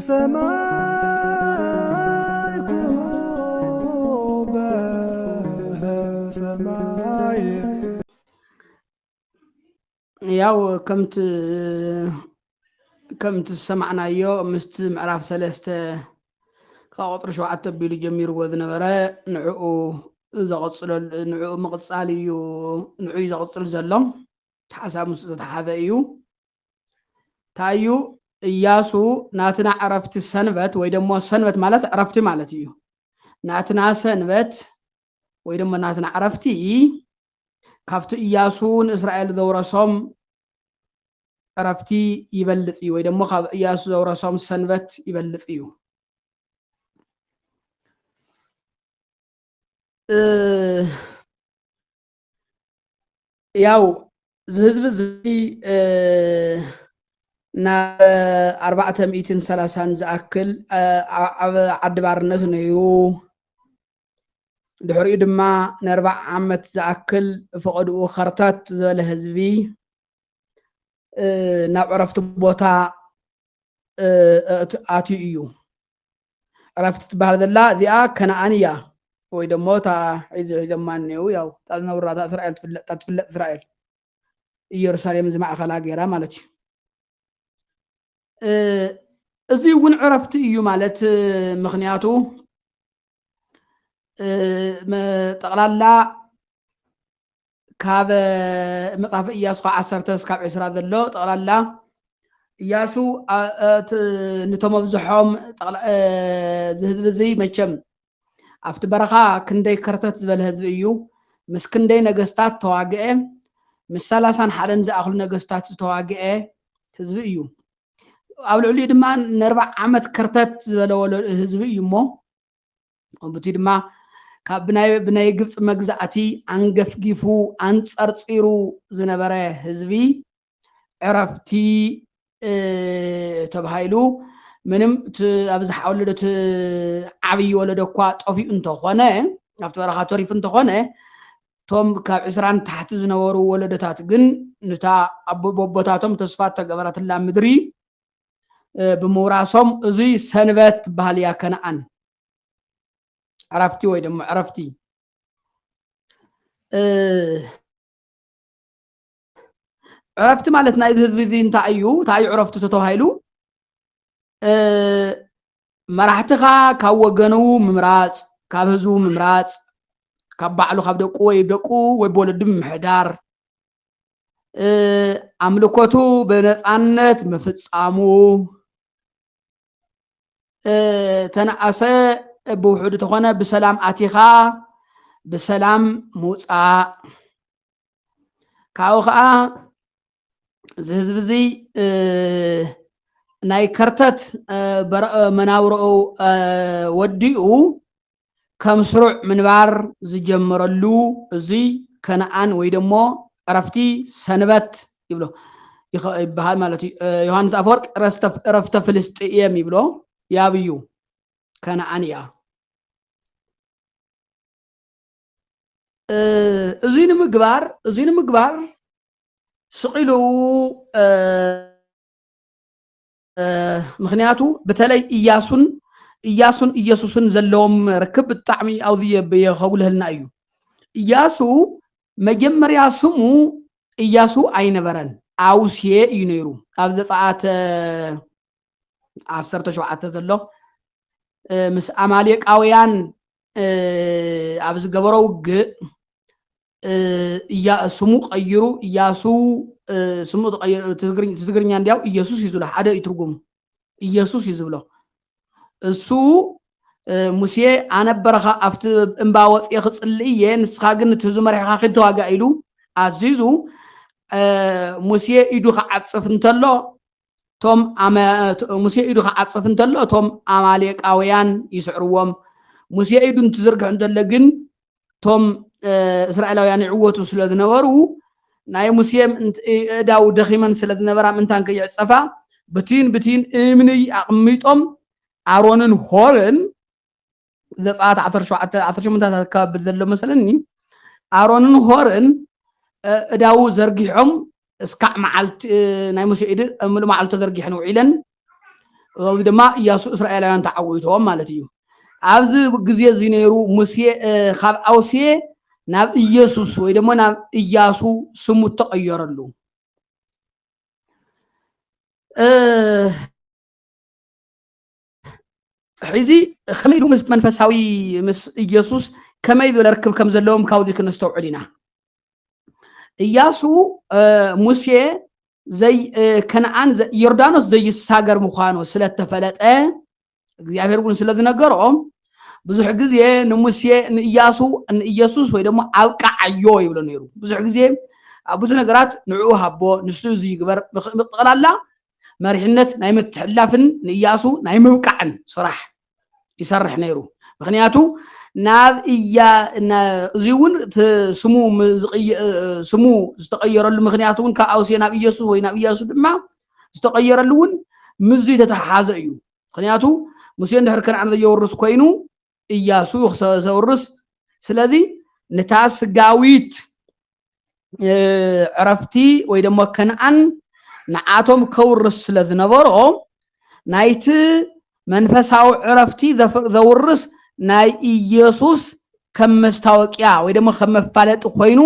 ሰማይ ኩበህ ሰማይ ያው ከምቲ ሰማዕናዮ ምስቲ ምዕራፍ 3 ካብ ቁፅሪ 7 ኣቢሉ ጀሚርዎ ዝነበረ ንዕኡ ምቕፃል እዩ ንዕኡ ዘቕፅል ዘሎ ሓሳብ ምስ ዝተተሓዘ እዩ እንታይ እዩ ኢያሱ ናትና ዕረፍቲ ሰንበት ወይ ደሞ ሰንበት ማለት ዕረፍቲ ማለት እዩ ናትና ሰንበት ወይ ደሞ ናትና ዕረፍቲ ካብቲ ኢያሱ ንእስራኤል ዘውረሶም ዕረፍቲ ይበልፅ እዩ ወይ ደሞ ካብ ኢያሱ ዘውረሶም ሰንበት ይበልፅ እዩ ያው ዝህዝቢ እዚ ናብ 430 ዝኣክል ኣብ ዓዲ ባርነት ነይሩ ድሕሪኡ ድማ ን40 ዓመት ዝኣክል ፈቐድኡ ኸርተት ዝበለ ህዝቢ ናብ ዕረፍቲ ቦታ ኣትዩ እዩ ዕረፍቲ ትበሃል ዘላ እዚኣ ከነኣን እያ ወይ ደሞ እታ ሒዞማ እኒአው ያው እታ ዝነብራ እስራኤል ትፍለጥ እስራኤል ኢየሩሳሌም ዝማእኸላ ገይራ ማለት እዩ እዚ እውን ዕረፍቲ እዩ ማለት ምክንያቱ ጠቕላላ ካብ መጽሓፍ ኢያሱ 10 እስካብ 20 ዘሎ ጠቕላላ ኢያሱ ነቶም ኣብዝሖም ህዝቢ እዚ መቸም ኣብቲ በረኻ ክንደይ ከርተት ዝበለ ህዝቢ እዩ ምስ ክንደይ ነገስታት ተዋግአ ምስ 31 ዝኣኽሉ ነገስታት ዝተዋግአ ህዝቢ እዩ ኣብ ልዕሊኡ ድማ ን40 ዓመት ከርተት ዝበለ ህዝቢ እዩ እሞ በቲ ድማ ካብ ብናይ ግብፂ መግዛእቲ ኣንገፍጊፉ ኣንፀርፂሩ ዝነበረ ህዝቢ ዕረፍቲ ተባሂሉ ምንም ኣብዝሓ ወለዶ እቲ ዓብይ ወለዶ እኳ ጠፊኡ እንተኾነ ኣብቲ በረኻ ተሪፉ እንተኾነ ቶም ካብ 20 ታሕቲ ዝነበሩ ወለዶታት ግን ነታ ኣቦቦታቶም ተስፋ ተገበረትላ ምድሪ ብምውራሶም እዙይ ሰንበት ትበሃል እያ ከነኣን ዕረፍቲ ወይ ደሞ ዕረፍቲ ዕረፍቲ ማለት ናይ ህዝቢ እዚ እንታይ እዩ ዕረፍቲ ተተባሂሉ መራሕትኻ ካብ ወገኑ ምምራፅ ካብ ህዝቡ ምምራፅ ካብ ባዕሉ ካብ ደቁ ወይ በወለዱ ምምሕዳር ኣምልኮቱ ብነፃነት ምፍፃሙ ተነኣሰ ብውሑድ ተኾነ ብሰላም ኣቲኻ ብሰላም ምውፃእ ካብኡ ከዓ እዚ ህዝቢ እዚ ናይ ከርተት መናብርኡ ወዲኡ ከም ስሩዕ ምንባር ዝጀመረሉ እዙይ ከነኣን ወይ ደሞ ዕረፍቲ ሰንበት ይብሎ ይበሃል ማለት እዩ ዮሃንስ ኣፈወርቅ ዕረፍተ ፍልስጥኤም ይብሎ ያብዩ ከነኣን እያ እዙይ ንምግባር ስቂሉ ምክንያቱ በተለይ ኢያሱን ኢየሱስን ዘለዎም ርክብ ብጣዕሚ ኣውዝየ የኸጉልህልና እዩ ኢያሱ መጀመርያ ስሙ ኢያሱ ኣይነበረን ኣውስየ እዩ ነይሩ ኣብ ዘፀአት 17 ዘሎ ምስ ኣማሌቃውያን ኣብ ዝገበሮ ውግእ ስሙ ቀይሩ ኢያሱ ስሙ ተቀይሩ ትግርኛ እንዲያው ኢየሱስ እዩ ዝብሎ ሓደ ይትርጉም ኢየሱስ እዩ ዝብሎ እሱ ሙሴ ኣነበረኻ ኣብቲ እምባ ወፅየ ክፅልእ እየ ንስኻ ግን እቲ ዝመሪሕኻ ክትዋጋእ ኢሉ ኣዚዙ ሙሴ ኢዱ ክዓፅፍ እንተሎ እቶም ኣማሌቃውያን ይስዕርዎም ሙሴ ኢዱ እንትዝርግሕ እንተሎ ግን ቶም እስራኤላውያን ይዕወቱ ስለ ዝነበሩ ናይ ሙሴ እዳው ደኺመን ስለ ዝነበራ ምንታን ከይዕፀፋ ብቲን እምኒ ኣቕሚጦም ኣሮንን ሆርን ዘፀአት 18 ኣካባቢ ዘሎ መሰለኒ ኣሮንን ሆርን እዳው ዘርጊሖም እስካዕ መዓልቲ ናይ ሙሴ ኢድ ሙሉእ መዓልቲ ተዘርጊሐን ውዒለን ودما إياسو إسرائيليان تعويتهم مالتيو عبز جزية زينيرو موسى خاب أوسى ناب إياسوس ويدما ناب إياسو سمو تغير له حزي خميلو منفساوي مس إياسوس كما يدو لركب كم زلهم كاودي كنستوعدنا إياسو موسى زي كنعان زي يردانوس زي الساجر مخانو سلة تفلت እግዚአብሔር ግን ስለዝነገሮም ብዙሕ ግዜ ንሙሴ ንኢያሱ ንኢየሱስ ወይ ደሞ አብቃዓዮ ይብሎ ነይሩ ብዙሕ ግዜ ብዙ ነገራት ንዑ ሃቦ ንሱ እዚ ይግበር ብጠቕላላ መሪሕነት ናይ ምትሕላፍን ንኢያሱ ናይ ምብቃዕን ስራሕ ይሰርሕ ነይሩ ምክንያቱ ናብ እያ እዚ እውን ስሙ ዝተቀየረሉ ምክንያቱ እውን ካብ አውሴ ናብ ኢየሱስ ወይ ናብ ኢያሱ ድማ ዝተቀየረሉ እውን ምዙ ተተሓሓዘ እዩ ምክንያቱ ሙሴ እንድሕር ከነዓን ዘየወርስ ኮይኑ ኢያሱ ዘወርስ ስለዚ ነታ ስጋዊት ዕረፍቲ ወይ ደሞ ከነዓን ንዓቶም ከውርስ ስለዝነበሮ ናይቲ መንፈሳዊ ዕረፍቲ ዘወርስ ናይ ኢየሱስ ከም መስታወቂያ ወይ ደሞ ከም መፋለጢ ኮይኑ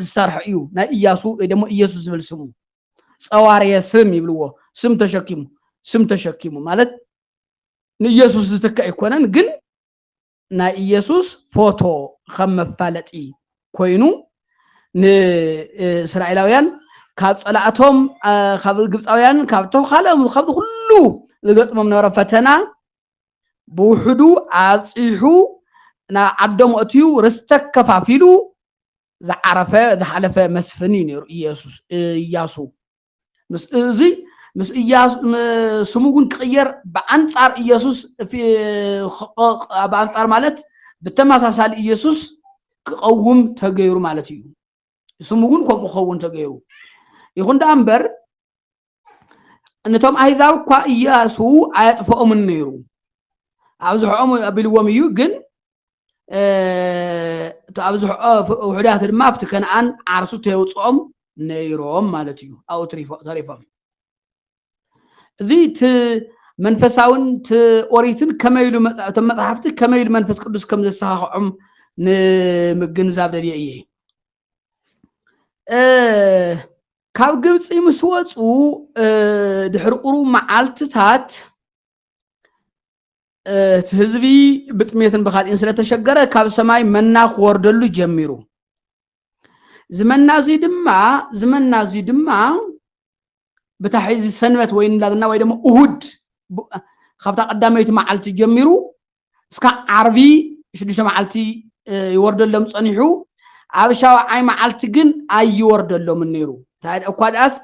ዝሰርሕ እዩ ናይ ኢያሱ ወይ ደሞ ኢየሱስ ዝብል ስሙ ጸዋርየ ስም ይብልዎ ስም ተሸኪሙ ማለት ንኢየሱስ ዝተካ ይኮነን ግን ናይ ኢየሱስ ፎቶ ከም መፋለጢ ኮይኑ ንእስራኤላውያን ካብ ጸላእቶም ካብ ግብፃውያን ካብቶም ካልኦም ካብ ኩሉ ዝገጥሞም ነበረ ፈተና ብውሕዱ አብፂሑ ና ዓዶም ኣትዩ ርስተ ከፋፊሉ ዝዓረፈ ዝሓለፈ መስፍን ነይሩ ኢያሱ እዚ مس إياس سموجن كغير بأنصار إيسوس في بأنصار مالت بالتماسال إيسوس قوم تغيرو مالتيو سموجن كم قوم تغيرو يكون ده أمبر نتوم أيضاو كوا إياسو آيات فوق من نيرو عاوز حوم بالوميو جن تعاوز وحدات ما افتكن عن عرسو تيوصوم نيروم مالتيو أو تريفهم ذي منفساون توريتن كما يلو متحفتي كما يلو منفس قدس كم زساهم نمجنزاب دليئيه كاب جبت مسواتو دحرقرو معالتتات تهزبي بتميتن بخال إنسلة تشجرة كاب سماي مناخ وردلو جميرو زمنا زي دما بتحيز سنوات وين لادنا وين دم أهود خفتا قدامي معلتي جميرو اسكا عربي شدوش معلتي يورد لهم صنيحو عبشاو عاي معلتي جن اي يورد لهم النيرو تايد اكواد اس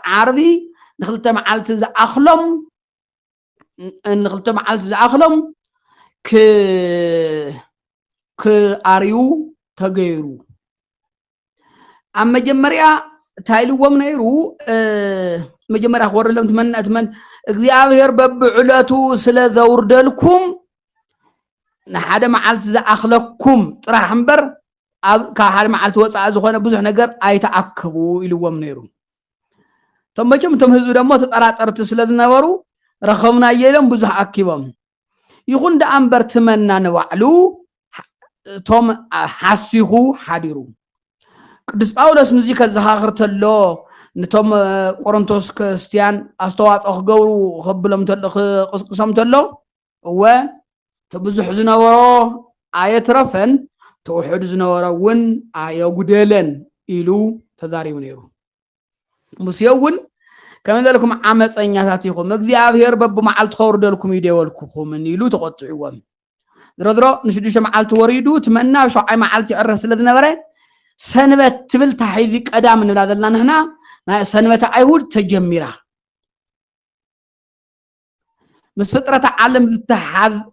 عربي نخلت معلتي زا اخلم ك اريو تغيرو اما جمريا تايلوم نيرو مجمرا خور لهم تمن እግዚአብሔር በብዕለቱ ስለ ዘውርደልኩም ንሓደ መዓልቲ ዝኣኽለኩም ጥራሕ እምበር ካብ ሓደ መዓልቲ ወፃኢ ዝኾነ ብዙሕ ነገር ኣይተኣከቡ ኢልዎም ነይሩ ቶም ህዝቢ ደሞ ተጠራጠርቲ ስለ ዝነበሩ ረኸብና የለም ብዙሕ ኣኪቦም ይኹን ዳ እምበር ትመና ንባዕሉ ቶም ሓሲኹ ሓዲሩ ቅዱስ ጳውሎስ ንዚ ከዘኻኽር ተሎ نتوم قرنطوس كريستيان استواط خغورو خبلم تل قسقسم تلو هو تبزح زنورو آية رفن توحد زنورو ون آية قدلن إلو تداريو نيرو مسيون كمان ذلكم عامت أنياتاتيكم مقذي أبهر بب معال تخور دلكم يديولكم من إلو تقطعوهم درو نشدوش معال توريدو تمنى شو عي معال تعرس لدنا بري سنبت تبل تحيذيك أدام من هذا هنا سنوات أيهود تجميرا مس فترة عالم التحاد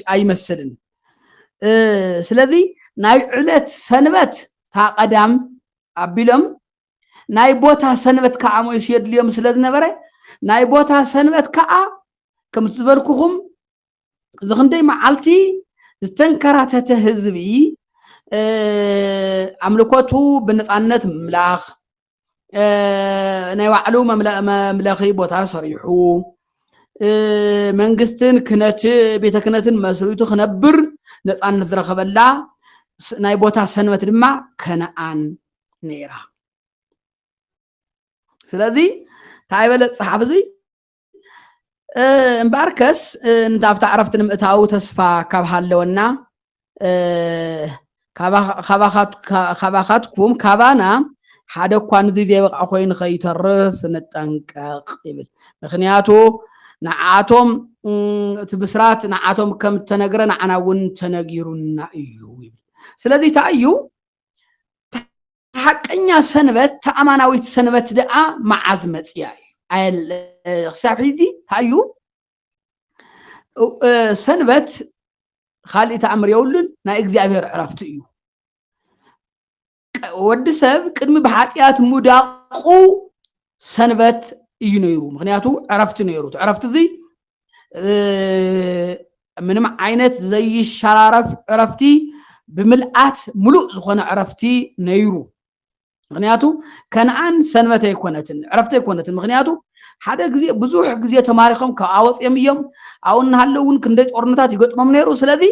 أي مسلن سلذي ناي علت سنوات تا قدام أبيلم ناي بوتا سنوات كأمو يسيد اليوم سلذنا بري ناي بوتا سنوات كأ كم تبركوهم ذخندي معالتي استنكرات تهزبي أملكوتو بنفعنت ملاخ ናይ ባዕሉ መምለኺ ቦታ ሰሪሑ መንግስትን ክነት ቤተ ክነትን መስሪቱ ክነብር ነፃነት ዝረኸበላ ናይ ቦታ ሰንበት ድማ ከነአን ነይራ ስለዚ እንታይ በለፅ ፀሓፍ እዚ እምበኣርከስ ንታብታ ዕረፍቲ ንምእታው ተስፋ ካብ ሃለወና ካባኻትኩም ካባና ሓደ እኳ ነዚ ዘይበቕዓ ኮይኑ ከይተርፍ ንጠንቀቕ ይብል ምክንያቱ ንዓቶም እቲ ብስራት ንዓቶም ከም ተነግረ ንዓና እውን ተነጊሩና እዩ ይብል ስለዚ እንታይ እዩ ሓቀኛ ሰንበት ተኣማናዊት ሰንበት ደኣ መዓዝ መፅያ እዩ ክሳብ ሕዚ እንታይ እዩ ሰንበት ካልእ ተኣምር የብሉን ናይ እግዚኣብሔር ዕረፍቲ እዩ ወዲ ሰብ ቅድሚ ብሓጢያት ሙዳቁ ሰንበት እዩ ነይሩ ምክንያቱ ዕረፍቲ ነይሩ ዕረፍቲ እዚ ምንም ዓይነት ዘይሸራረፍ ዕረፍቲ ብምልኣት ሙሉእ ዝኾነ ዕረፍቲ ነይሩ ምክንያቱ ከነአን ሰንበት ኣይኮነትን ዕረፍቲ ኣይኮነትን ምክንያቱ ሓደ ግዜ ብዙሕ ግዜ ተማሪኾም ካብ ኣወፅኦም እዮም ኣብኡ እናሃለዉ እውን ክንደይ ጦርነታት ይገጥሞም ነይሩ ስለዚ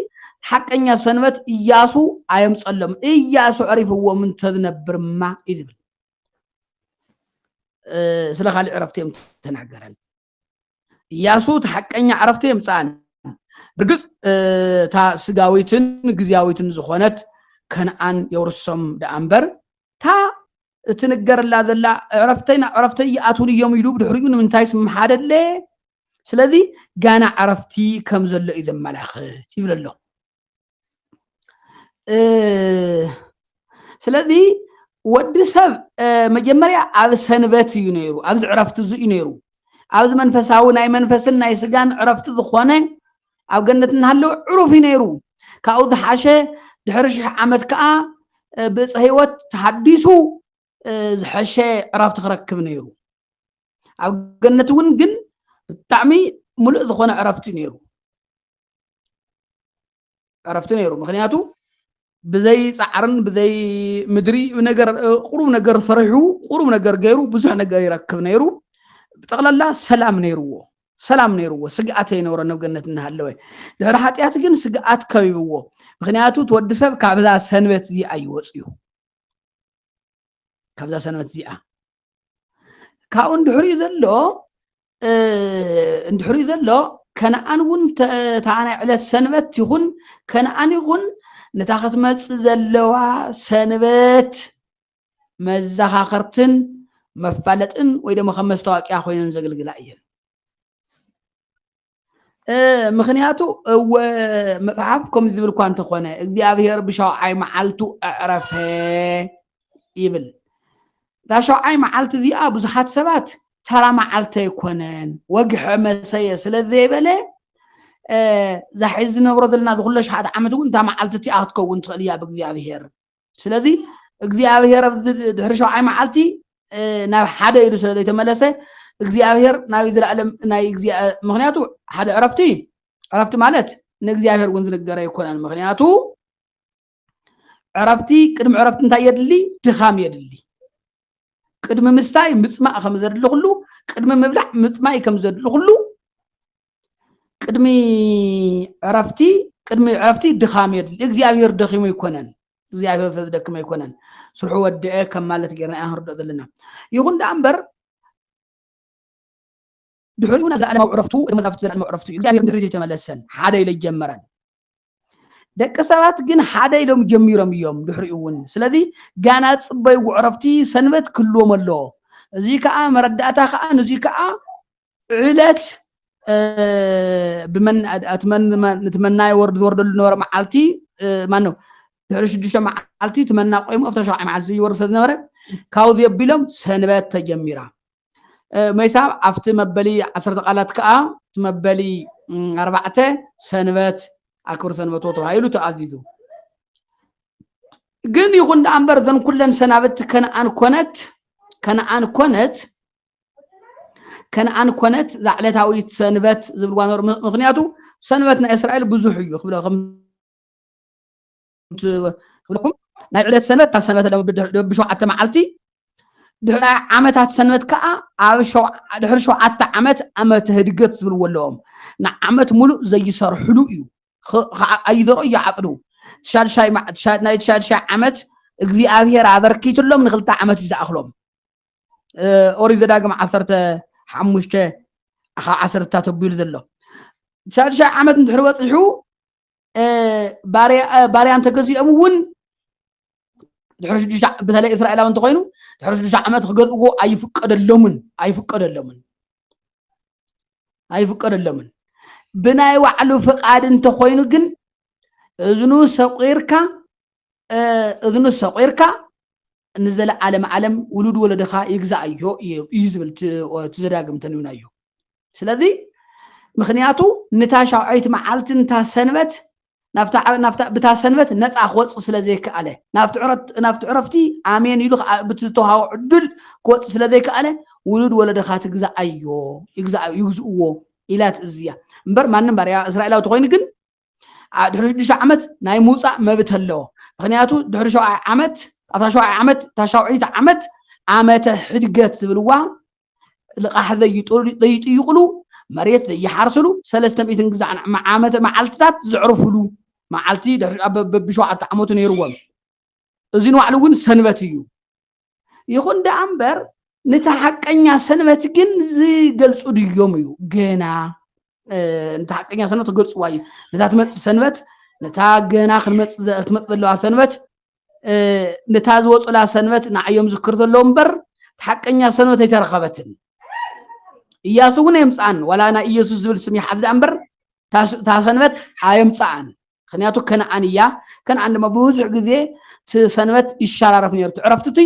ሓቀኛ ሰንበት ኢያሱ ኣየምፀሎም ኢያሱ ዕሪፍዎም እንተዝነብርማ እዩ ዝብል ስለ ካልእ ዕረፍቲ እዮም ተናገረን ኢያሱ እቲ ሓቀኛ ዕረፍቲ የምፃን ብርግፅ እታ ስጋዊትን ግዝያዊትን ዝኾነት ከነአን የውርሶም ደኣ እምበር እታ እትንገረላ ዘላ ዕረፍተይ ናብ ዕረፍተይ ይኣትውን እዮም ኢሉ ብድሕሪኡ ንምንታይ ስምሓደለ ስለዚ ጋና ዕረፍቲ ከም ዘሎ እዩ ዘመላኽት ይብል ኣሎ ስለዚ ወዲ ሰብ መጀመርያ ኣብ ሰንበት እዩ ነይሩ ኣብዚ ዕረፍቲ እዚ እዩ ነይሩ ኣብዚ መንፈሳዊ ናይ መንፈስን ናይ ስጋን ዕረፍቲ ዝኾነ ኣብ ገነት እናሃለወ ዕሩፍ እዩ ነይሩ ካብኡ ዝሓሸ ድሕሪ 1000 ዓመት ከዓ ብዕፀ ህይወት ተሃዲሱ ዝሐሸ ዕረፍቲ ክረክብ ነይሩ ኣብ ገነት እውን ግን ብጣዕሚ ሙሉእ ዝኾነ ዕረፍቲ ነይሩ ምክንያቱ ብዘይ ፃዕርን ብዘይ ምድሪ ነገር ቁሩብ ነገር ሰሪሑ ቁሩብ ነገር ገይሩ ብዙሕ ነገር ይረክብ ነይሩ ብጠቕላላ ሰላም ነይሩዎ ስግኣት ኣይነበሮ ኣብ ገነት እናሃለወ ድሕሪ ሓጢያት ግን ስግኣት ከቢብዎ ምክንያቱ ትወዲ ሰብ ካብዛ ሰንበት እዚኣ ይወፅዩ ካብዛ ሰንበት እዚኣ ካብኡ እንድሕሪኡ ዘሎ ከነአን እውን ታናይ ዕለት ሰንበት ይኹን ከነአን ይኹን ነታ ክትመፅእ ዘለዋ ሰንበት መዘኻኸርትን መፋለጥን ወይ ድማ ከም መስታወቅያ ኮይነን ዘገልግላ እየን ምክንያቱ መፅሓፍ ከምዚ ዝብል እኳ እንተኾነ እግዚኣብሔር ብሻውዓይ መዓልቱ ኣዕረፈ ይብል እታ ሻውዓይ መዓልቲ እዚኣ ብዙሓት ሰባት ተራ መዓልቲ ኣይኮነን ወግሐ መሰየ ስለዘይበለ ዛሒዝ ዝነብሮ ዘለና ዝኩሉ 100 ዓመት እውን እታ መዓልቲ እቲኣ ክትከውን ትኽእል እያ ብእግዚኣብሔር ስለዚ እግዚኣብሔር ድሕሪ 7 መዓልቲ ናብ ሓደ ኢሉ ስለዘይተመለሰ እግዚአብሔር ናብ ዝለዓለም ናይ ምክንያቱ ሓደ ዕረፍቲ ማለት ንእግዚአብሔር እውን ዝነገረ ይኮነን ምክንያቱ ዕረፍቲ ቅድሚ ዕረፍቲ እንታይ የድሊ ድኻም የድሊ ቅድሚ ምስታይ ምፅማእ ከም ዘድሊ ኩሉ ቅድሚ ምብላዕ ምፅማይ ከም ዘድሊ ኩሉ ቅድሚ ዕረፍቲ ድኻም የድሊ እግዚአብሔር ደኺሙ ይኮነን እግዚአብሔር ዝደክም ይኮነን ስርሑ ወድአ ከም ማለት ጌርና አንርዶ ዘለና ይኹን ዳምበር ድሕሪውና ዘዓለም ዕረፍቱ መዛፍቱ ዘዓለም ዕረፍቱ እግዚአብሔር ድሕሪት የተመለሰን ሓደ ኢለ ጀመረን ደቂ ሰባት ግን ሓደ ኢሎም ጀሚሮም እዮም ድሕሪውን ስለዚ ጋና ጽበይ ዕረፍቲ ሰንበት ክልዎም ኣሎ እዚ ከዓ መረዳእታ ከዓ እዚ ከዓ ዕለት ብመን ንትመናይ ወርደሉ ነበረ መዓልቲ ማነው ድሕሪ 6 መዓልቲ ትመና ቆይሙ ኣብታ 7 መዓልቲ ይወርድ ዝነበረ ካብዚ የቢሎም ሰንበት ተጀሚራ መይሳብ ኣብቲ መበሊ 10 ቃላት ከዓ ትመበሊ 4 ሰንበት ኣክብር ሰንበቶ ተባሂሉ ተኣዚዙ ግን ይኹን ዳምበር ዘን ኩለን ሰናበት ከነአን ኮነት ዛዕለታዊት ሰንበት ዝብልዋ ነበር ምክንያቱ ሰንበት ናይ እስራኤል ብዙሕ እዩ ክብለኩም ናይ ዕለት ሰንበት ታ ሰንበት ብ7 መዓልቲ ድሕሪ ዓመታት ሰንበት ከዓ ኣብ ድሕሪ 7 ዓመት ዓመት ህድገት ዝብልዎ ኣለዎም ንዓመት ሙሉእ ዘይሰርሕሉ እዩ ኣይዘርኡ ይዓፅዱ ናይ ሻድሻይ ዓመት እግዚኣብሔር ኣበርኪትሎም ንክልተ ዓመት እዩ ዝኣኽሎም ኦሪት ዘዳግም 15 ካብ 10 ተቢሉ ዘሎ ሻድሻይ ዓመት እንድሕር በፂሑ ባርያ እንተገዚኦም እውን ድሕሪ 6 በተለይ እስራኤላዊ እንተኮይኑ ድሕሪ 6 ዓመት ክገዝእዎ ኣይፍቀደሎምን ብናይ ባዕሉ ፍቃድ እንተኮይኑ ግን እዝኑ ሰቂርካ ንዘለዓለም ዓለም ውሉድ ወለድኻ ይግዛእ እዩ ዝብል ትዘዳግም ተንብና እዩ ስለዚ ምክንያቱ ንታ ሻውዓይቲ መዓልቲ ንታ ሰንበት ብታ ሰንበት ነፃ ክወፅእ ስለዘይከኣለ ናብቲ ዕረፍቲ ኣሜን ኢሉ ብዝተዋሃቦ ዕድል ክወፅእ ስለዘይከኣለ ውሉድ ወለድኻ ይግዝእዎ ኢላ ትእዝያ እምበር ማንም ባርያ እስራኤላዊ ተኮይኑ ግን ድሕሪ 6 ዓመት ናይ ምውፃእ መብት ኣለዎ ምክንያቱ ድሕሪ 7 ዓመት ኣብታ 7 ዓመት እታ 7ተ ዓመት ዓመተ ሕድገት ዝብልዋ ልቃሕ ዘይጥይቁሉ መሬት ዘይሓርስሉ 300 ግዛዕ ዓመተ መዓልትታት ዝዕርፍሉ መዓልቲ ብ7 ዓመቱ ነይርዎም እዚ ንባዕሉ እውን ሰንበት እዩ ይኹን ደኣ እምበር ነታ ሓቀኛ ሰንበት ግን ዝገልፁ ድዮም እዩ ገና ነታ ሓቀኛ ሰንበት ክገልፅዋ እዩ ነታ ትመፅእ ሰንበት ነታ ገና ክትመፅእ ዘለዋ ሰንበት ነታ ዝወፁላ ሰንበት ንዓዮም ዝክር ዘለዎ እምበር ሓቀኛ ሰንበት ኣይተረኸበትን ኢያሱ እውን የምፃን ዋላ ናይ ኢየሱስ ዝብል ስም ይሓዝ ዳ እምበር እታ ሰንበት ኣየምፃን ምክንያቱ ከነዓን እያ ከነዓን ድማ ብዙሕ ግዜ ሰንበት ይሸራረፍ ነይሩ ዕረፍቲ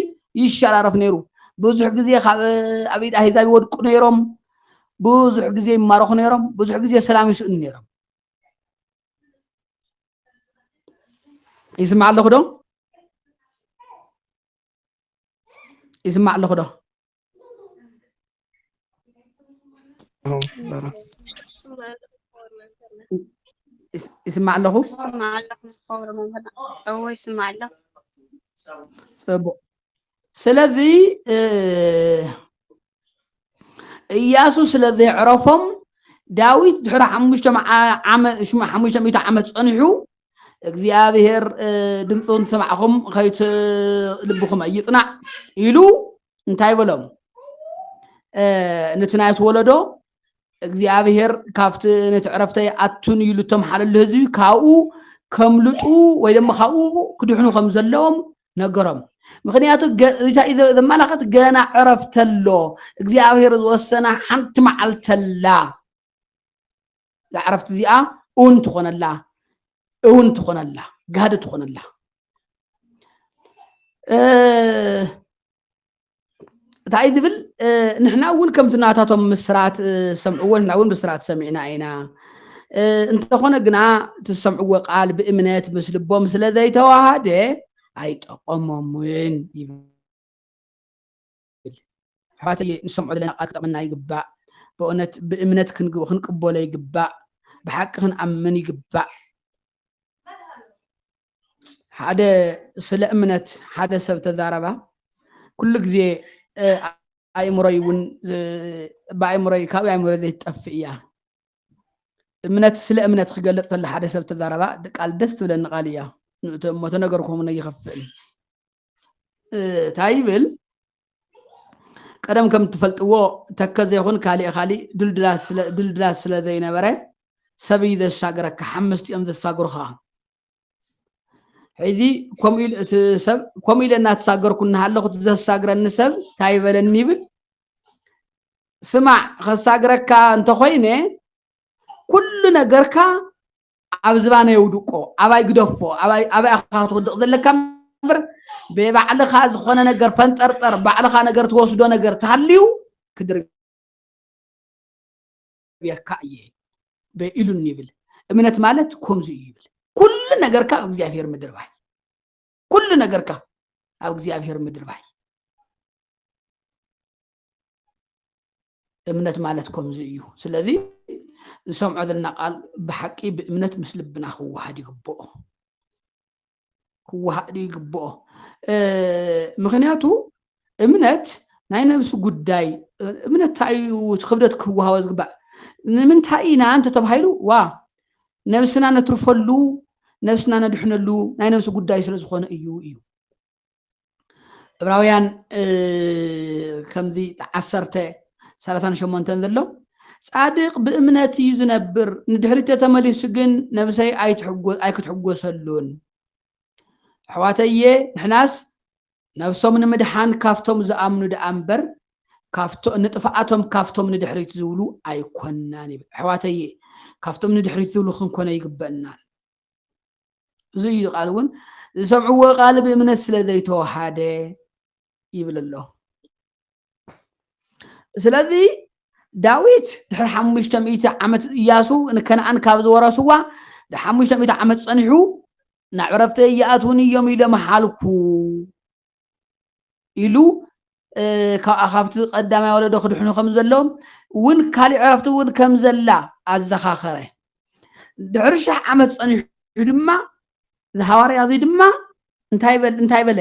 ይሸራረፍ ነይሩ ብዙሕ ግዜ ኣብ ኢድ ኣህዛብ ይወድቁ ነይሮም ብዙሕ ግዜ ይማረኹ ነይሮም ብዙሕ ግዜ ሰላም ይስእኑ ነይሮም ይስማዕ ኣለኹ ዶ يسمع له خده يسمع له هو يسمع له ስለዚህ ኢያሱ ስለዚህ ዕረፎም ዳዊት ድሕሪ 500 ዓመት ፀኒሑ እግዚአብሔር ድምፁን ሰማዕኹም ከይት ልብኹም ኣይፅናዕ ኢሉ እንታይ በሎም ነትናይት ወለዶ እግዚአብሔር ካብቲ ነትዕረፍተይ ኣቱን ኢሉ ተምሓለሉ ህዝቢ ካብኡ ከምልጡ ወይ ድማ ካብኡ ክድሕኑ ከም ዘለዎም ነገሮም ምክንያቱ ዘመላኽት ገና ዕረፍተሎ እግዚአብሔር ዝወሰና ሓንቲ መዓልተላ ዝዕረፍቲ እዚኣ እውን ትኾነላ ጋደ ትኾነላ እንታይ ዝብል ንሕና እውን ከምቲ ናታቶም ምስራት ሰምዕዎ ንሕና እውን ምስራት ሰሚዕና ኢና እንተኾነ ግና ትሰምዕዎ ቃል ብእምነት ምስ ልቦም ስለ ዘይተዋሃደ ኣይጠቐሞምን ይብል ሕዋተይ ንሰምዖ ዘለና ቃል ክጠቕመና ይግባእ በእውነት ብእምነት ክንቅበሎ ይግባእ ብሓቂ ክንኣምን ይግባእ ሓደ ስለ እምነት ሓደ ሰብ ተዛረባ ኩሉ ግዜ ኣእምሮይ እውን ብኣእምሮይ ካብ ኣእምሮይ ዘይትጠፍእ እያ እምነት ስለ እምነት ክገልፅ ከሎ ሓደ ሰብ ተዛረባ ቃል ደስ ትብለኒ ቃል እያ እሞ ተነገርኩም ይኸፍእል እንታይ ይብል ቀደም ከም ትፈልጥዎ ተከዘ ይኹን ካሊእ ድልድላት ስለ ዘይነበረ ሰብይ ዘሻገረካ ሓሙሽተ እዮም ዘሳገሩኻ ሕዚ ከምኡ ኢለ እናተሳገርኩ እናሃለኹ ዘሳግረኒ ሰብ እንታይ ይበለኒ ይብል ስማዕ ከሳግረካ እንተኮይነ ኩሉ ነገርካ ኣብ ዝባነ የውድቆ ኣባይ ግደፎ ኣባይ ኣኻ ትወድቕ ዘለካ እምበር ብባዕልኻ ዝኾነ ነገር ፈንጠርጠር ባዕልኻ ነገር ትወስዶ ነገር ተሃልዩ ክድርብየካ እየ በኢሉን ይብል እምነት ማለት ከምዚ እዩ ይብል ኩሉ ነገርካ ኣብ እግዚአብሔር ምድር ባይ ኩሉ ነገርካ ኣብ እግዚአብሔር ምድር ባይ እምነት ማለት ከምዚ እዩ ስለዚ ንሰምዖ ዘለና ቃል ብሓቂ ብእምነት ምስ ልብና ክወሃድ ይግብኦ ምክንያቱ እምነት ናይ ነብሱ ጉዳይ እምነት ታዩ ክብደት ክወሃቦ ዝግባእ ንምንታይ ኢና አንተ ተባሂሉ ዋ ነብስና ነትርፈሉ ነብስና ነድሕነሉ ናይ ነብሱ ጉዳይ ስለ ዝኾነ እዩ እዩ ዕብራውያን ከምዚ 10:38 ዘሎ ጻድቅ ብእምነት እዩ ዝነብር ንድሕሪት ተመሊሱ ግን ነብሰይ ኣይክትሕጎሰሉን ኣሕዋተየ ንሕናስ ነብሶም ንምድሓን ካፍቶም ዝኣምኑ ደኣ እምበር ንጥፍኣቶም ካፍቶም ንድሕሪት ዝብሉ ኣይኮናን ይብል ኣሕዋተየ ካፍቶም ንድሕሪት ዝብሉ ክንኮነ ይግበአናን እዚ እዩ ቃል እውን ዝሰምዕዎ ቃል ብእምነት ስለ ዘይተዋሃደ ይብል ኣሎ ስለዚ ዳዊት ድሕሪ 500 ዓመት ኢያሱ ንከነዓን ካብ ዝወረስዋ ድ500 ዓመት ፀኒሑ ናብ ዕረፍተ ይኣትውን እዮም ኢሎም ሓልኩ ኢሉ ካብቲ ቀዳማይ ወለዶ ክድሕኑ ከም ዘለዎም እውን ካሊእ ዕረፍቲ እውን ከም ዘላ ኣዘኻኸረ ድሕሪ 1000 ዓመት ፀኒሑ ድማ ዝሃዋርያ እዚ ድማ እንታይ በለ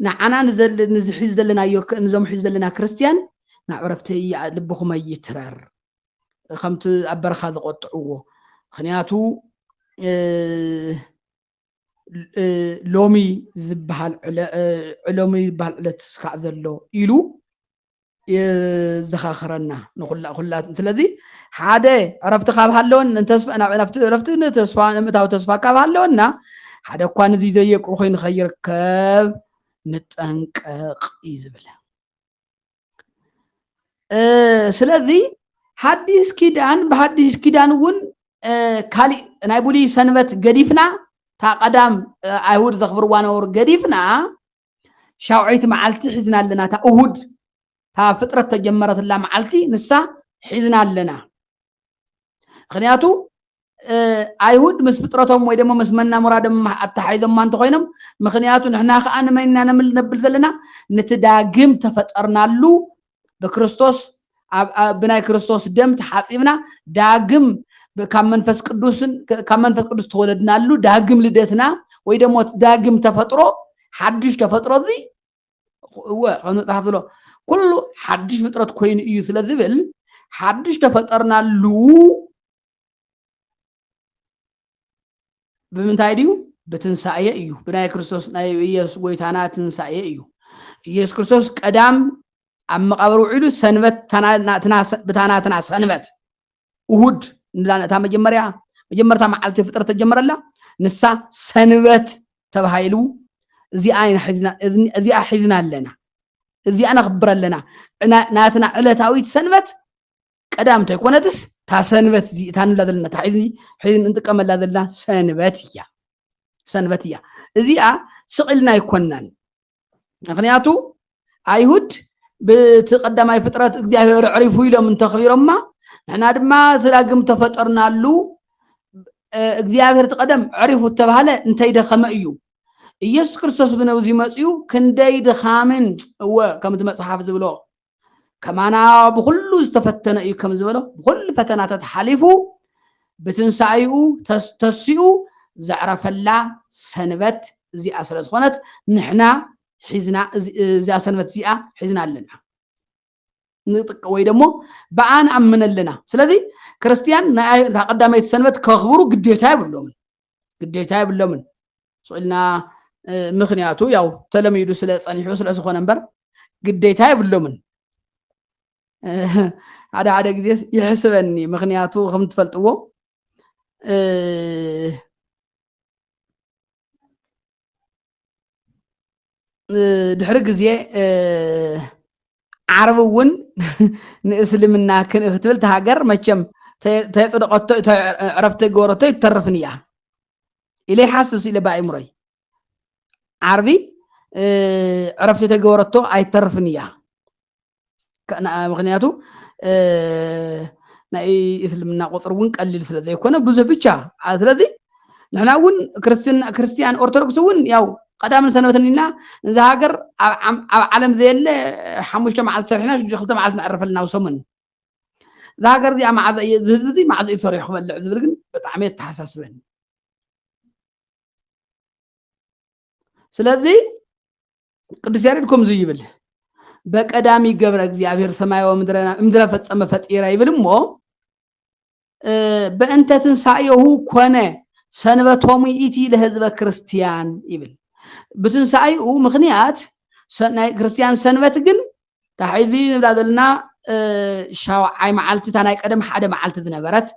ንዓና ንዝሒዝ ዘለናዮ ንዞም ሒዝ ዘለና ክርስቲያን ናብ ዕረፍቲ ልብኹም ኣይትረር ከምቲ ኣብ በረኻ ዝቆጥዕዎ ምክንያቱ ሎሚ ዝበሃል ዕለት ስካዕ ዘሎ ኢሉ የዘኻኽረና ንኩላት ስለዚ ሓደ ዕረፍቲ ካብ ሃለወን ዕረፍቲ ንተስፋ ንምእታዊ ተስፋ ካብ ሃለወና ሓደ እኳ ነዚ ዘየቅሩ ኮይኑ ከይርከብ ንጠንቀቕ እዩ ዝብል ስለዚ ሓዲስ ኪዳን ብሓዲስ ኪዳን እውን ካሊእ ናይ ቡሉይ ሰንበት ገዲፍና تا قدام أيهود ذخبر وانور قريفنا شاوعيت معلتي حزنا لنا تا أهود تا فترة تجمرت الله معلتي نسا حزنا لنا خنياتو أيهود مس فترتهم ويدم مس منا مرادم التحيزم ما انتقينهم مخنياتو نحنا خان ما إننا نبل ذلنا نتداقم تفترنا له بكريستوس بناي كريستوس دم تحاسبنا داقم كم منفس قدوس تولدنا له داقم لدتنا ويدم داقم تفترو حدش تفترو ذي هو له كل حدش فترة كوين إيو ثلاثة حدش تفترنا له بمنتاي ديو بتنسايا إيو بناي كريستوس ناي يسوع ويتانا تنسايا إيو يسوع كريستوس قدام أما قبرو عيدو سنبت تنا سنبت وهود نلانا تا مجمرتا معلت فترة تجمر الله نسا سنبت تبهايلو زي عين حزنا زي حزنا لنا زي أنا خبر لنا ناتنا علتاويت سنبت قدام تكونتس تا سنبت زي تان لذلنا تحزني حزن انت كمل لذلنا سنبتية زي سقلنا يكونن مخنياتو أيهود بتقدم أي فترة እግዚአብሔር عرفو إلهم من تخبيرهم ما نحن ما سلاقم تفترنا له እግዚአብሔር تقدم عرفو التبهالة انتي دخم إيو ኢየሱስ ክርስቶስ ብነውዚ መጽዩ ክንደይ ድኻምን እወ ከም ትመጽሓፍ ዝብሎ ከማና ብኩሉ ዝተፈተነ እዩ ከም ዝብሎ ብኩሉ ፈተናታት ሓሊፉ ብትንሳኤኡ ተሲኡ ዘዕረፈላ ሰንበት እዚኣ ስለ ዝኾነት ንሕና ሒዝና እዚኣ ሰንበት እዚኣ ሒዝና ኣለና ንጥቅ ወይ ደሞ በአን አምነለና ስለዚ ክርስቲያን ናይ ቀዳመይት ሰንበት ከኽብሩ ግዴታ ይብሎምን ሶልና ምክንያቱ ያው ተለሚዱ ስለ ጸኒሑ ስለ ዝኾነ እንበር ግዴታ ይብሎምን ሓደ ግዜ ይሕስበኒ ምክንያቱ ከም ትፈልጥዎ ድሕሪ ግዜ ዓረብውን ንእስልምና ክንእትብል ተሃገር መቸም ተጽድቀቶ ዕረፍተ ጎረቶ ይተርፍንያ ኢለ ሓስብ ኢለ ባይምሮይ عربي عرفت تجورته أي ترفنيا كأنا مغنياتو ناي إسلامنا قطرون قليل سلذي يكون بزه بيتشا سلذي نحن ون كريستيان أرثوذكس ون ياو قدام سنواتنا نزهاجر عالم زي اللي حموش مع الترحنا شجخت مع نعرف لنا وسمن زهاجر دي مع زي مع زي صريح خبل عذبرجن بتعميد تحساس بين ስለዚህ ቅዱስ ያሬድ ከም ዝይብል بقدامي قبر እግዚአብሔር ሰማይ ወምድረና ምድረ ፈጸመ ፈጢራ ይብልሞ በእንተ ትንሳኤሁ ኮነ ሰንበቶሙ ኢቲ ለህዝበ ክርስቲያን ይብል ብትንሳኤሁ ምክንያት ናይ ክርስቲያን ሰንበት ግን ታሕዚ ንብላዘልና ሻውዓይ መዓልቲ ታናይ ቀደም ሓደ መዓልቲ ዝነበረት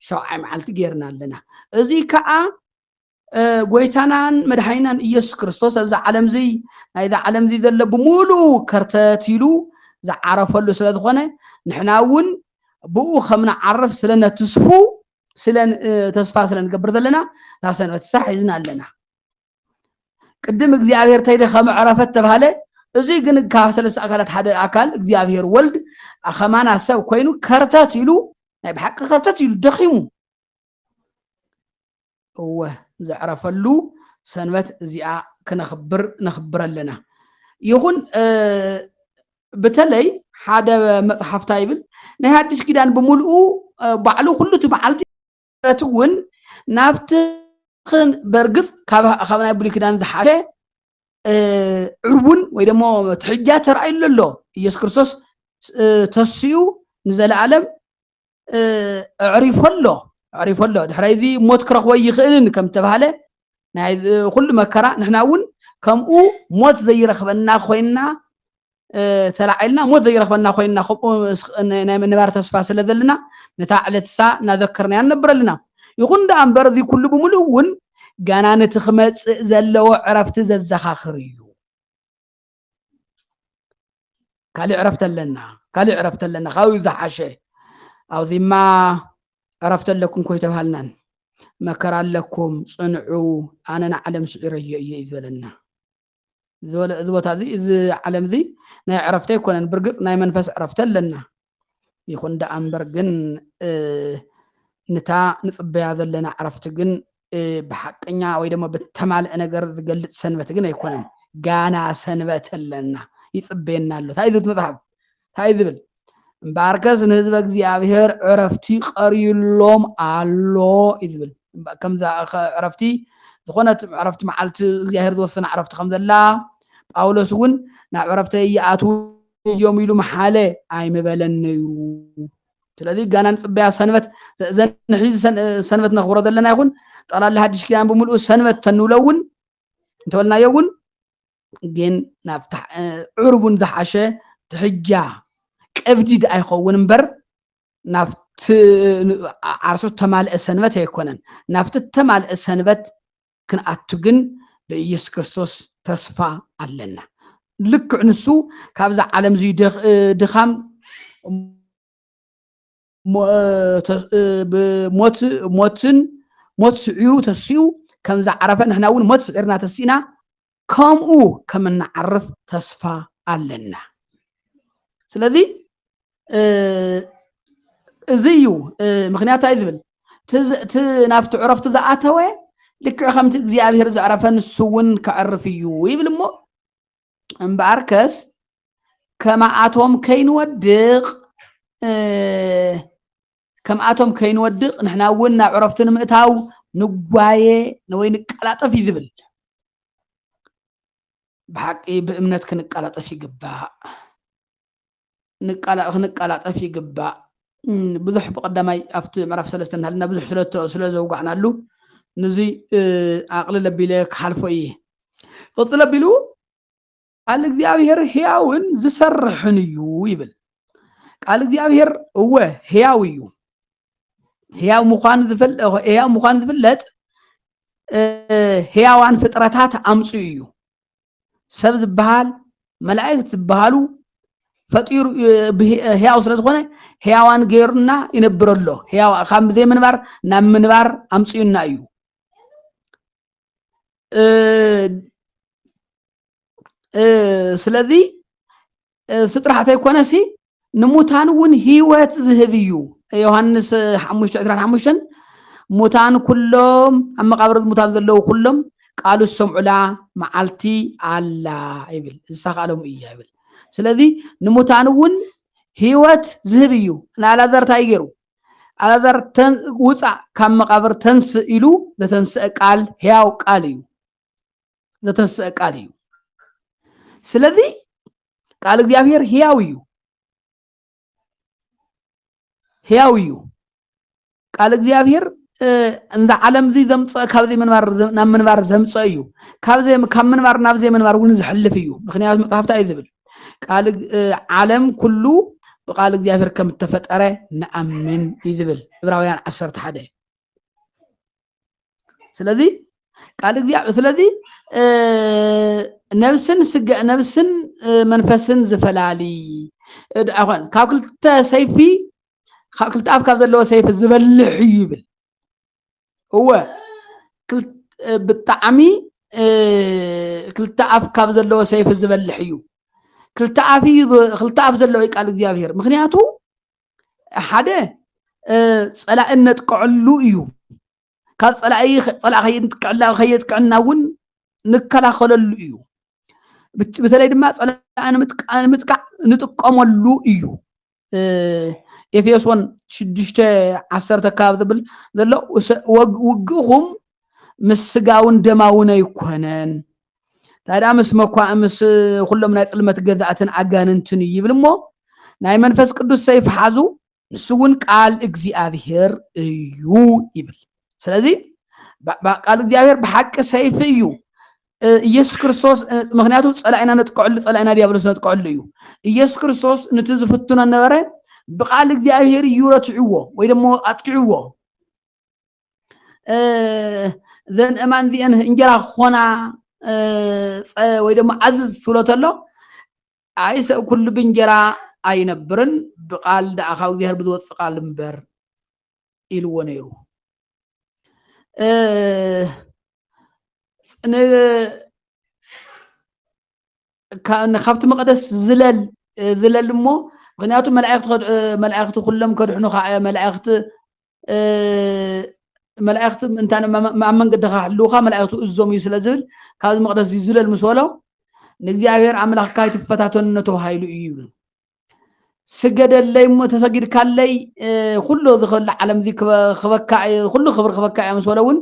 ሻውዓይ መዓልቲ ጌርና ኣለና እዚ ከዓ ጎይታናን መድኃኒናን ኢየሱስ ክርስቶስ ኣብዛ ዓለም እዚ ናይዛ ዓለም እዚ ዘሎ ብሙሉ ከርተቲሉ ዝዓረፈሉ ስለ ዝኾነ ንሕና እውን ብኡ ከምና ዓረፍ ስለነ ተስፉ ስለን ተስፋ ስለን ገብር ዘለና ታሰንበት ሳሕ ይዝና ኣለና ቅድም እግዚአብሔር ተይደ ከመዕረፈት ተባለ እዚ ግን ካብ ሰለስተ ኣካላት ሓደ ኣካል እግዚአብሔር ወልድ ኣኸማና ሰብ ኮይኑ ከርተቲሉ ናይ ብሓቂ ከርተቲሉ ደኺሙ እወ زعرفلو سنوات زيا نخبر لنا يخون بتلي حدا مصحف تايبل نهادش كيدان بملؤو بعلو كله تبعلتي تكون نافت برقص خبنا يبلي كيدان حاجه عربون ويدمو تحجا ترأي لله يسوع كريستوس تسيو نزل عالم عرف الله دحريزي موت كرخوي يخلن كم تبهله ناي كل مكرا نحنا ون كم او موت زي رخبنا خوينا تلعلنا موت زي رخبنا خوينا خب من نبار تصفى سلذلنا نتاعلت سا نذكرنا نبر لنا يكون ده أنبر ذي كل بملون جانا نتخمت زلوا عرفت الزخاخريو كالي عرفت لنا خاوي ذحشه أو ذي ما عرفت لكم كوي تبهلنان مكر لكم صنعوا أنا نعلم سعر يذلنا ذوات هذه إذا علم ذي نا عرفت يكون برقط نا منفس عرفت لنا يكون ده أنبرجن نتا نطبع هذا لنا عرفت جن بحقنا وإذا ما بتمال أنا قرر قلت سنبت جن يكون جانا سنبت لنا يطبعنا له هاي ذات مذهب هاي ذبل باركز نزب እግዚአብሔር عرفتي قريلوم الله ይዝብል ከም ዛ عرفتي ዝኾነት عرفتي መዓልቲ እግዚአብሔር ዝወሰነ عرفتي ከም ዘላ ጳውሎስ እውን ናብ عرفتي ይኣቱ እዮም ኢሉ መሓለ ኣይመበለን ነይሩ ስለዚ ጋና ንጽበያ ሰንበት ዘንሒዝ ሰንበት ነኽብሮ ዘለና ይኹን ጠቕላላ ሓድሽ ኪዳን ብምልኡ ሰንበት ተንብለውን እንተበልናዮ እውን ግን ናብ ዕርቡን ዝሓሸ ትሕጃ ቀብዲድ ኣይኸውን እምበር ናፍቲ ዓርሱ ተማልአ ሰንበት ኣይኮነን ናፍቲ ተማልአ ሰንበት ክንኣቱ ግን በኢየሱስ ክርስቶስ ተስፋ ኣለና ልክዕ ንሱ ካብዛ ዓለም እዚ ድኻም ሞት ስዒሩ ተሲኡ ከምዛ ዓረፈ ንሕና እውን ሞት ስዒርና ተሲእና ከምኡ ከም እናዓርፍ ተስፋ ኣለና ስለዚ እዚዩ ምክንያት ኣይዝብል ናፍቲ ዕረፍቲ ዝኣተወ ልክዕ ከምቲ እግዚኣብሔር ዘዕረፈ ንሱ እውን ክዕርፍ እዩ ይብል እሞ እምበኣርከስ ከማኣቶም ከይንወድቕ ንሕና እውን ናብ ዕረፍቲ ንምእታው ንጓየ ወይ ንቀላጠፍ እዩ ዝብል ብሓቂ ብእምነት ክንቀላጠፍ ይግባእ ክንቀላጠፍ ይግባእ ብዙሕ ብቀዳማይ ኣብቲ ምዕራፍ 3 እናሃልና ብዙሕ ስለ ዘውጋዕናሉ ነዚ ኣቕሊ ለቢለ ክሓልፎ እየ ቅፅል ኣቢሉ ቃል እግዚአብሔር ሕያውን ዝሰርሕን እዩ ይብል ቃል እግዚአብሔር እወ ሕያው እዩ ሕያው ምዃኑ ዝፍለጥ ሕያዋን ፍጥረታት ኣምፅኡ እዩ ሰብ ዝበሃል መላእክት ዝበሃሉ ፈጢሩ ሕያው ስለ ዝኾነ ሕያዋን ገይሩና ይነብረሎ ሕያው ካብ ዘይምንባር ናብ ምንባር ኣምፅኡና እዩ ስለዚ ስጥራሕተ ይኮነሲ ንሙታን እውን ህይወት ዝህብ እዩ ዮሐንስ 5:25 ሙታን ኩሎም ኣብ መቃብር ሙታን ዘለዉ ኩሎም ቃሉ ሰምዑላ መዓልቲ ኣላ ይብል ዝሳኻሎም እያ ይብል ስለዚ ንሙታን እውን ህይወት ዝህብ እዩ ንኣላዛር እንታይ ገይሩ ኣላዛር ውፃእ ካብ መቃብር ተንስእ ኢሉ ዘተንስአ ቃል ሕያው ቃል እዩ ዘተንስአ ቃል እዩ ስለዚ ቃል እግዚአብሔር ሕያው እዩ ሕያው እዩ ቃል እግዚአብሔር እንዛ ዓለም እዚ ዘምፅእ ካብዚ ምንባር ናብ ምንባር ዘምፅእ እዩ ካብዚ ካብ ምንባር ናብ ዘይ ምንባር እውን ዝሕልፍ እዩ ምክንያቱ መጽሓፍታ እዩ ዝብል ቃል ዓለም ኩሉ بقال እግዚአብሔር ከም ተፈጠረ ንአምን ይዝብል ዕብራውያን 11 ስለዚ ቃል እግዚአብሔር ስለዚ ነፍስን መንፈስን ዝፈላሊ አሁን ካብ ክልተ ሰይፊ ካብ ክልተ አፍ ካብ ዘለዎ ሰይፊ ዝበልሕ ይብል هو ብጣዕሚ ክልተ አፍ ካብ ዘለዎ ሰይፊ ዝበልሕ እዩ ክልተ አፍ ዘለዎ ቃል እግዚአብሔር ምክንያቱ ሓደ ጸላእነት ቀዕሉ እዩ ካብ ጸላእ ከይጥቅዕና እውን ንከላኸለሉ እዩ በተለይ ድማ ጸላእን ምጥቃዕ ንጥቀመሉ እዩ ኤፌሶን 6:10 ካብ ዝብል ዘሎ ውግኹም ምስ ስጋውን ደማውን ኣይኮነን ታዲያ ምስ ኩሎም ናይ ጽልመት ገዛእትን አጋንንትን ይብልሞ ናይ መንፈስ ቅዱስ ሰይፍ ሓዙ ንሱውን ቃል እግዚአብሔር እዩ ይብል ስለዚ ቃል እግዚአብሔር በሐቅ ሰይፍ እዩ ኢየሱስ ክርስቶስ ምክንያቱ ጸላእና ነጥቅዕሉ ጸላእና ዲያብሎስ ነጥቅዕሉ እዩ ኢየሱስ ክርስቶስ ነቲ ዝፍቱና ነበረ بقال እግዚአብሔር ይረትዕዎ ወይ ደሞ አጥቂዕዎ ዘን እማን ዚአን እንጀራ ኾና ወይ ደሞ አዝዝ ስለተሎ አይ ሰብ ኩሉ ብንጀራ አይነብርን بقال ዳአኻው እግዚአብሔር ብዝወጽ ቃል እምበር ኢልዎ ነይሩ ካን ካብቲ መቅደስ ዝለል እሞ ምክንያቱ መላእክት ኩሎም ከድሕኑ መላእክት እንታን ማመንገድኻ ሕልውኻ መላእክቱ እዞም እዩ ስለዝብል ካብ መቅደስ ዝለል ምስ ወሎ ንእግዚአብሔር አምላኽካ ይትፈታተን ተባሂሉ እዩ ስገደለይ ሞ ተሰጊድካለይ ኩሉ ዝኽእል ዓለም ዚ ክበካ ኩሉ ክብር ክበካ ምስ ወሎውን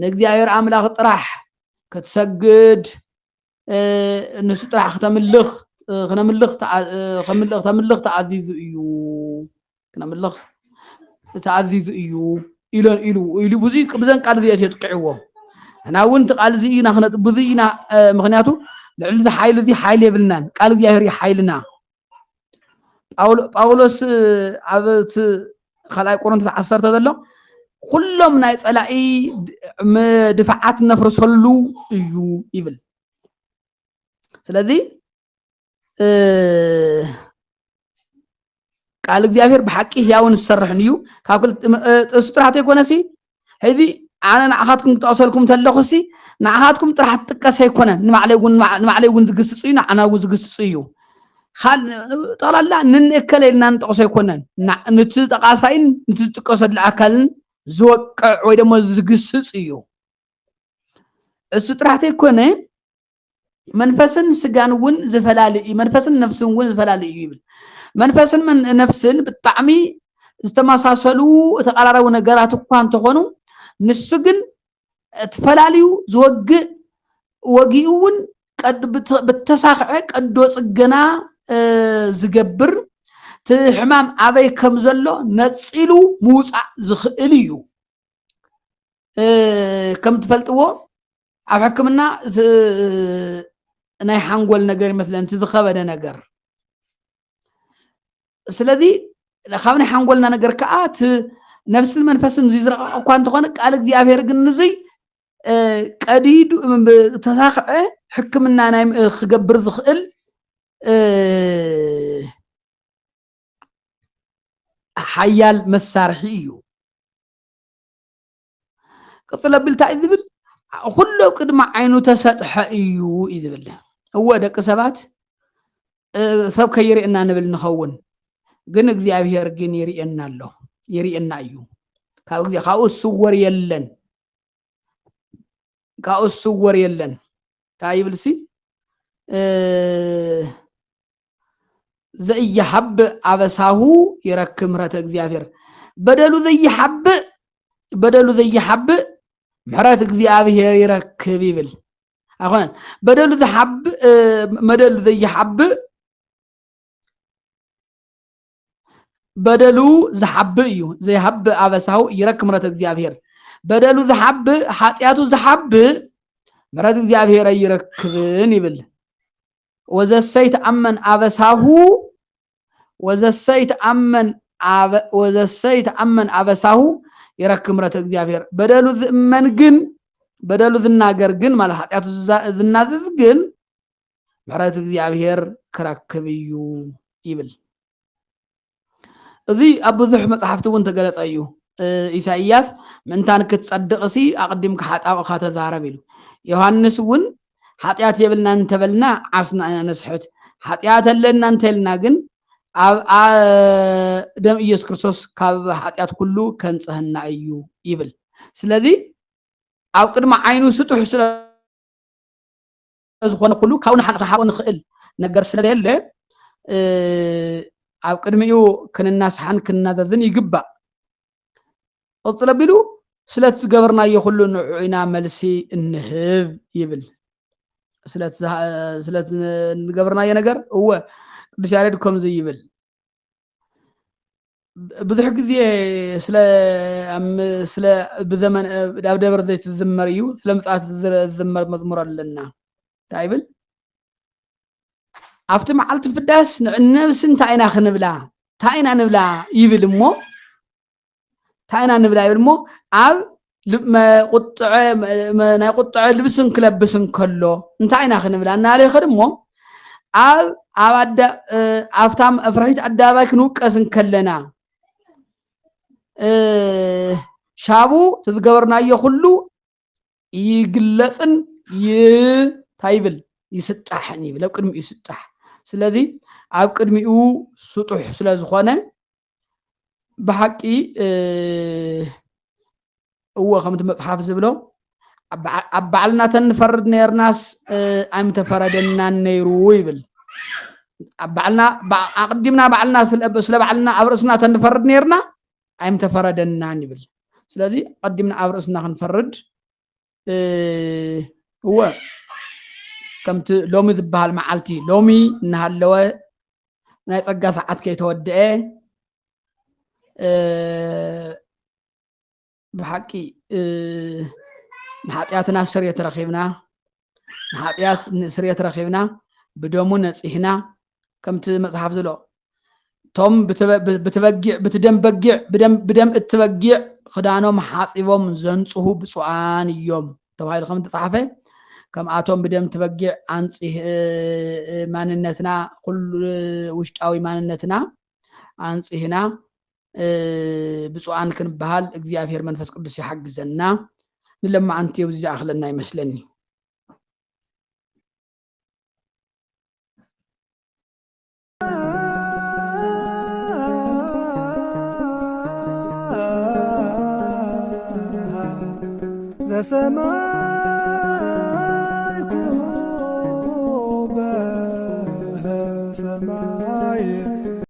ንእግዚአብሔር አምላኽ ጥራሕ ክትሰግድ ንሱ ጥራሕ ክትምልኽ كنملخ تعزيز ايو كنملخ تعزيز ايو إلو بزي بزن قال زي يتقعوهم انا وانت قال زينا خنط بزينا مغنياتو لعل ذا حيل زي حيل يبلنا قال زي هري حيلنا باولوس عبت خلاي قرنت 10 تدلو كلهم ناي صلاي دفعات نفرسلو ايو يبل ስለዚህ ቃል እግዚአብሔር በሐቂ ያውን ሰርሕንዩ ካብል ጥራህት ይኮነሲ ሄዚ አነ ንዓኻትኩም ተወሰልኩም ተለኹሲ ንዓኻትኩም ጥራህት ጥቀስ አይኮነን ንማዕለይውን ዝግስጽ እዩ ንዓናውን ዝግስጽ እዩ خال ጠላላ ንንከለልና ንጠቅሶ አይኮነን ነቲ ተቃሳይን ነቲ ጥቀሰል አካልን ዝወቅዕ ወይ ደሞ ዝግስጽ እዩ እሱ ጥራህት ይኮነ መንፈስን ስጋን ውን ዝፈላልይ መንፈስን ነፍስን ውን ዝፈላልይ ይብል መንፈስን ነፍስን በጣዕሚ ዝተማሳሰሉ ተቀራራቡ ነገራት እንኳን ተኾኑ ንሱ ግን ተፈላልዩ ወጊኡን ቀድ በተሳኽዐ ቀዶ ጽገና ዝገብር ትሕማም አበይ ከም ዘሎ ነጽሉ ሙጻእ ዝኽእል እዩ ከም ትፈልጥዎ ኣብ ሕክምና ናይ ሓንጎል ነገር ይመስለን ዝኸበደ ነገር ስለዚ ለኻብና ሓንጎልና ነገር ከአት ነፍስን መንፈስን ዝዝረቕ እኳ እንተኾነ ቃል እግዚአብሔር ግን ንዘይ ቀዲዱ ተሳኽዐ ሕክምና ናይ ክገብር ዝኽእል ሓያል መሳርሒ እዩ ቅጽለ ብልታ ይዝብል ኩሉ ቅድማ ዓይኑ ተሰጥሐ እዩ ይዝብል هو ደቂ ሰባት ሰብ ከይሪእና ንብል ንኸውን ግን እግዚአብሔር ግን ይሪእና ኣሎ ይሪእና እዩ ካብኡ ስወር የለን ታይብልሲ ዘይሐብ አበሳሁ ይረክም ምሕረት እግዚአብሔር በደሉ ዘይሐብ ምሕረት እግዚአብሔር ይረክብ ይብል አሁን በደሉ ዘይሐብ بدلو زحب يو زي حب أبساو يرك مرات እግዚአብሔር بدلو زحب حاتياتو زحب مرات እግዚአብሔር يركبن يبل وزسيت أمن أبساه وزسيت أمن أبساه يركب مرات እግዚአብሔር بدلو من جن بدلو ዝናገር ግን ማለት ኃጢያቱ ዝናዘዝ ግን ምሕረት እግዚአብሔር ክረክብ እዩ ይብል እዚ ኣብ ብዙሕ መጽሓፍቲ እውን ተገለጸ እዩ ኢሳይያስ ምንታን ክትጸድቕሲ ኣቅዲምካ ሓጣውካ ተዛረብ ኢሉ ዮሐንስ እውን ኃጢያት የብልና እንተበልና ዓርስና ነስሕት ኃጢያት ኣለና እንተልና ግን ደም ኢየሱስ ክርስቶስ ካብ ኃጢያት ኩሉ ከንጽህና እዩ ይብል ስለዚ ኣብ ቅድሚ ዓይኑ ስጡሕ ስለ ዝኾነ ኩሉ ካብና ሓሓቦ ንኽእል ነገር ስለዘለ ኣብ ቅድሚኡ ክንናስሓን ክንናዘዝን ይግባእ ቅፅል ኣቢሉ ስለት ዝገበርናዮ ኩሉ ንዑኢና መልሲ እንህብ ይብል ስለት ዝገበርናዮ ነገር እወ ቅዱስ ያሬድ ከምዚ ይብል ብዙሕ ግዜ ስለ ብዘመን ኣብ ደብረ ዘይት ዝዝመር እዩ ስለ ምጽኣት ዝዝመር መዝሙር ኣለና እንታይ ይብል ኣብቲ መዓልቲ ፍዳስ ንነብሲ እንታይ ኢና ክንብላ እንታይ ኢና ንብላ ይብል እሞ እንታይ ኢና ንብላ ይብል እሞ ኣብ ናይ ቁጥዐ ልብስን ክለብስን ከሎ እንታይ ኢና ክንብላ እናለ ይኸድ እሞ ኣብታ ኣፍራሂት ኣዳባይ ክንውቀስን ከለና ሻቡ ዝገበርናዮ ኩሉ ይግለጽን እንታይ ይብል ይስጣሕን ይብል ኣብ ቅድሚኡ ይስጣሕ ስለዚ ኣብ ቅድሚኡ ስጡሕ ስለ ዝኾነ ብሓቂ እወ ከምቲ መጽሓፍ ዝብሎ ኣብ ባዕልና ተንፈርድ ነርናስ ኣይምተፈረደናን ነይሩ ይብል ኣብ ባዕልና ኣቅዲምና ባዕልና ስለ ባዕልና ኣብ ርእስና ተንፈርድ ነርና ኣይምተፈረደናን ይብል ስለዚ ቀዲምና ኣብ ርእስና ክንፈርድ እወ ከምቲ ሎሚ ዝበሃል መዓልቲ ሎሚ እናሃለወ ናይ ጸጋ ሰዓት ከይተወድአ ብሓቂ ንኃጢአትና ስርየት ረኺብና ንኃጢአት ስርየት ረኺብና ብደሙ ነጽህና ከምቲ መጽሓፍ ዝብሎ ቶም ብደም እትበጊዕ ክዳኖም ሓጺቦም ዘንጽሁ ብፁዓን እዮም ተባሂሉ ከም ተጻሕፈ ከምኣቶም ብደም ትበጊዕ አንጽህ ማንነትና ኩሉ ውሽጣዊ ማንነትና አንጽህና ብፁዓን ክንበሃል እግዚአብሔር መንፈስ ቅዱስ ይሐግዘና ንለማዓንቲ ውዚ ኣኽለና ይመስለኒ the summer